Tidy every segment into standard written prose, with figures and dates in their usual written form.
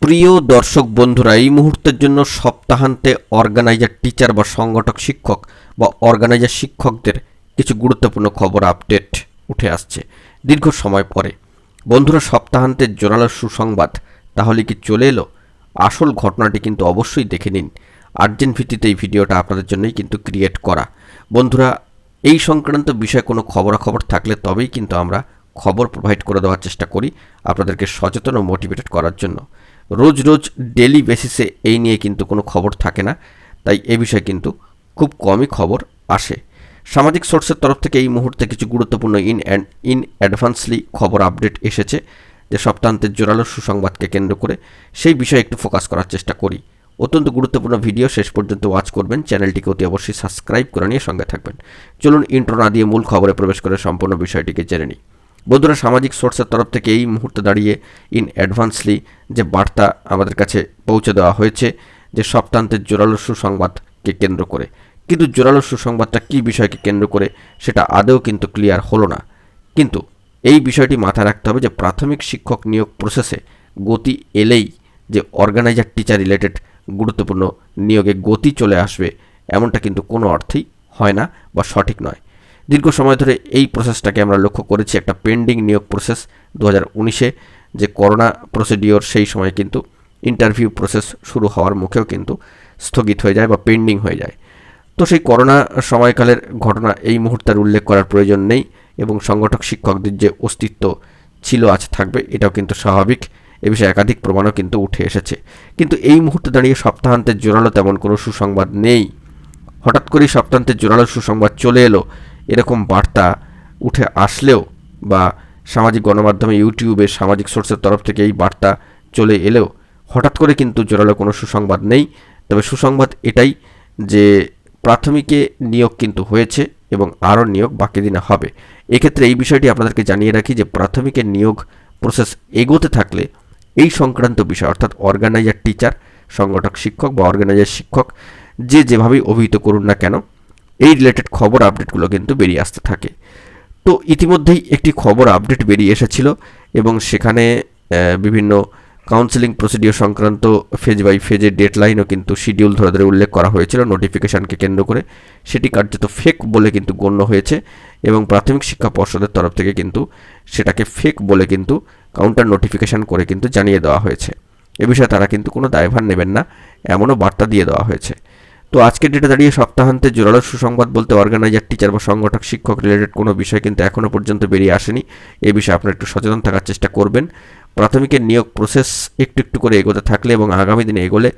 প্রিয় দর্শক বন্ধুরা, এই মুহূর্তের জন্য সপ্তাহান্তে অর্গানাইজার টিচার বা সংগঠক শিক্ষক বা অর্গানাইজার শিক্ষকদের কিছু গুরুত্বপূর্ণ খবর আপডেট উঠে আসছে দীর্ঘ সময় পরে। বন্ধুরা, সপ্তাহান্তের জোরালো সুসংবাদ তাহলে কি চলে এলো? আসল ঘটনাটি কিন্তু অবশ্যই দেখে নিন। আর্জেন্ট ভিত্তিতে এই ভিডিওটা আপনাদের জন্যই কিন্তু ক্রিয়েট করা। বন্ধুরা, এই সংক্রান্ত বিষয়ে কোনো খবরাখবর থাকলে তবেই কিন্তু আমরা খবর প্রোভাইড করে দেওয়ার চেষ্টা করি আপনাদেরকে সচেতন ও মোটিভেটেড করার জন্য। রোজ রোজ ডেলি বেসিসে এই নিয়ে কিন্তু কোনো খবর থাকে না, তাই এ বিষয়ে কিন্তু খুব কমই খবর আসে। সামাজিক সোর্সের তরফ থেকে এই মুহূর্তে কিছু গুরুত্বপূর্ণ ইন অ্যাডভান্সলি খবর আপডেট এসেছে, যে সপ্তাহান্তের জোরালো সুসংবাদকে কেন্দ্র করে সেই বিষয়ে একটু ফোকাস করার চেষ্টা করি। অত্যন্ত গুরুত্বপূর্ণ ভিডিও, শেষ পর্যন্ত ওয়াচ করবেন। চ্যানেলটিকে অতি অবশ্যই সাবস্ক্রাইব করে নিয়ে সঙ্গে থাকবেন। চলুন ইন্ট্রো না দিয়ে মূল খবরে প্রবেশ করে সম্পূর্ণ বিষয়টিকে জেনে নিই। বন্ধুরা, সামাজিক সোর্সের তরফ থেকে এই মুহূর্তে দাঁড়িয়ে ইন অ্যাডভান্সলি যে বার্তা আমাদের কাছে পৌঁছে দেওয়া হয়েছে, যে সপ্তাহান্তের জোরালো সুসংবাদকে কেন্দ্র করে। কিন্তু জোরালো সুসংবাদটা কী বিষয়কে কেন্দ্র করে সেটা আদৌ কিন্তু ক্লিয়ার হলো না। কিন্তু এই বিষয়টি মাথায় রাখতে হবে যে প্রাথমিক শিক্ষক নিয়োগ প্রসেসে গতি এলেই যে অর্গানাইজার টিচার রিলেটেড গুরুত্বপূর্ণ নিয়োগে গতি চলে আসবে, এমনটা কিন্তু কোনো অর্থেই হয় না বা সঠিক নয়। দীর্ঘ সময় ধরে এই প্রসেসটাকে আমরা লক্ষ্য করেছি, একটা পেন্ডিং নিয়োগ প্রসেস 2019-এ যে করোনা প্রসিডিওর, সেই সময় কিন্তু ইন্টারভিউ প্রসেস শুরু হওয়ার মুখেও কিন্তু স্থগিত হয়ে যায় বা পেন্ডিং হয়ে যায়। তো সেই করোনা সময়কালের ঘটনা এই মুহূর্তের উল্লেখ করার প্রয়োজন নেই, এবং সংগঠক শিক্ষকদের যে অস্তিত্ব ছিল, আজ থাকবে, এটাও কিন্তু স্বাভাবিক। এ বিষয়ে একাধিক প্রমাণও কিন্তু উঠে এসেছে। কিন্তু এই মুহূর্তে দাঁড়িয়ে সপ্তাহান্তের জোরালো তেমন কোনো সুসংবাদ নেই। হঠাৎ করেই সপ্তাহান্তের জোরালো সুসংবাদ চলে এলো এরকম বার্তা উঠে আসলেও, বা সামাজিক গণমাধ্যমে ইউটিউবে সামাজিক সোর্সের তরফ থেকে এই বার্তা চলে এলেও হঠাৎ করে কিন্তু জোরালো কোনো সুসংবাদ নেই। তবে সুসংবাদ এটাই যে প্রাথমিকে নিয়োগ কিন্তু হয়েছে এবং আরও নিয়োগ বাকি দিনে হবে। এক্ষেত্রে এই বিষয়টি আপনাদেরকে জানিয়ে রাখি যে প্রাথমিকের নিয়োগ প্রসেস এগোতে থাকলে এই সংক্রান্ত বিষয়, অর্থাৎ অর্গানাইজার টিচার, সংগঠক শিক্ষক বা অর্গানাইজার শিক্ষক, যেভাবেই অভিহিত করুন না কেন, এই রিলেটেড খবর আপডেটগুলো কিন্তু বেরিয়ে আসতে থাকে। তো ইতিমধ্যেই একটি খবর আপডেট বেরিয়ে এসেছিল, এবং সেখানে বিভিন্ন কাউন্সেলিং প্রসিডিওর সংক্রান্ত ফেজ বাই ফেজের ডেডলাইনও কিন্তু শিডিউল ধরে ধরে উল্লেখ করা হয়েছিল নোটিফিকেশানকে কেন্দ্র করে। সেটি কার্যত ফেক বলে কিন্তু গণ্য হয়েছে, এবং প্রাথমিক শিক্ষা পর্ষদের তরফ থেকে কিন্তু সেটাকে ফেক বলে কিন্তু কাউন্টার নোটিফিকেশান করে কিন্তু জানিয়ে দেওয়া হয়েছে। এ বিষয়ে তারা কিন্তু কোনো দায়ভার নেবেন না, এমনও বার্তা দিয়ে দেওয়া হয়েছে। তো আজকের ডেটে দাঁড়িয়ে সপ্তাহান্তে জোরালো সুসংবাদ বলতে অর্গানাইজার টিচার বা সংগঠক শিক্ষক রিলেটেড কোনো বিষয় কিন্তু এখনও পর্যন্ত বেরিয়ে আসেনি। এই বিষয়ে আপনারা একটু সচেতন থাকার চেষ্টা করবেন। প্রাথমিকের নিয়োগ প্রসেস একটু একটু করে এগোতে থাকলে এবং আগামী দিনে এগোলে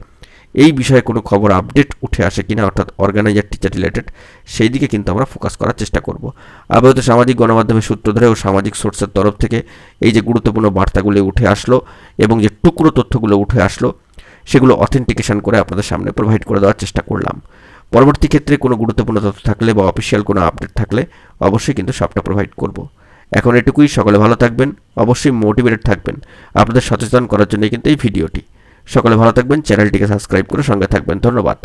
এই বিষয়ে কোনো খবর আপডেট উঠে আসে কিনা, অর্থাৎ অর্গানাইজার টিচার রিলেটেড, সেই দিকে কিন্তু আমরা ফোকাস করার চেষ্টা করব। আপাতত সামাজিক গণমাধ্যমের সূত্র ধরে ও সামাজিক সোর্সের তরফ থেকে এই যে গুরুত্বপূর্ণ বার্তাগুলো উঠে আসলো এবং যে টুকরো তথ্যগুলো উঠে আসলো, সেগুলো অথেন্টিকেশন করে আপনাদের সামনে প্রোভাইড করে দেওয়ার চেষ্টা করলাম। পরবর্তী ক্ষেত্রে কোনো গুরুত্বপূর্ণ তথ্য থাকলে বা অফিসিয়াল কোনো আপডেট থাকলে অবশ্যই কিন্তু সবটা প্রোভাইড করব। এখন এটুকুই। সকলে ভালো থাকবেন, অবশ্যই মোটিভেটেড থাকবেন। আপনাদের সচেতন করার জন্য কিন্তু এই ভিডিওটি। সকলে ভালো থাকবেন, চ্যানেলটিকে সাবস্ক্রাইব করে সঙ্গে থাকবেন। ধন্যবাদ।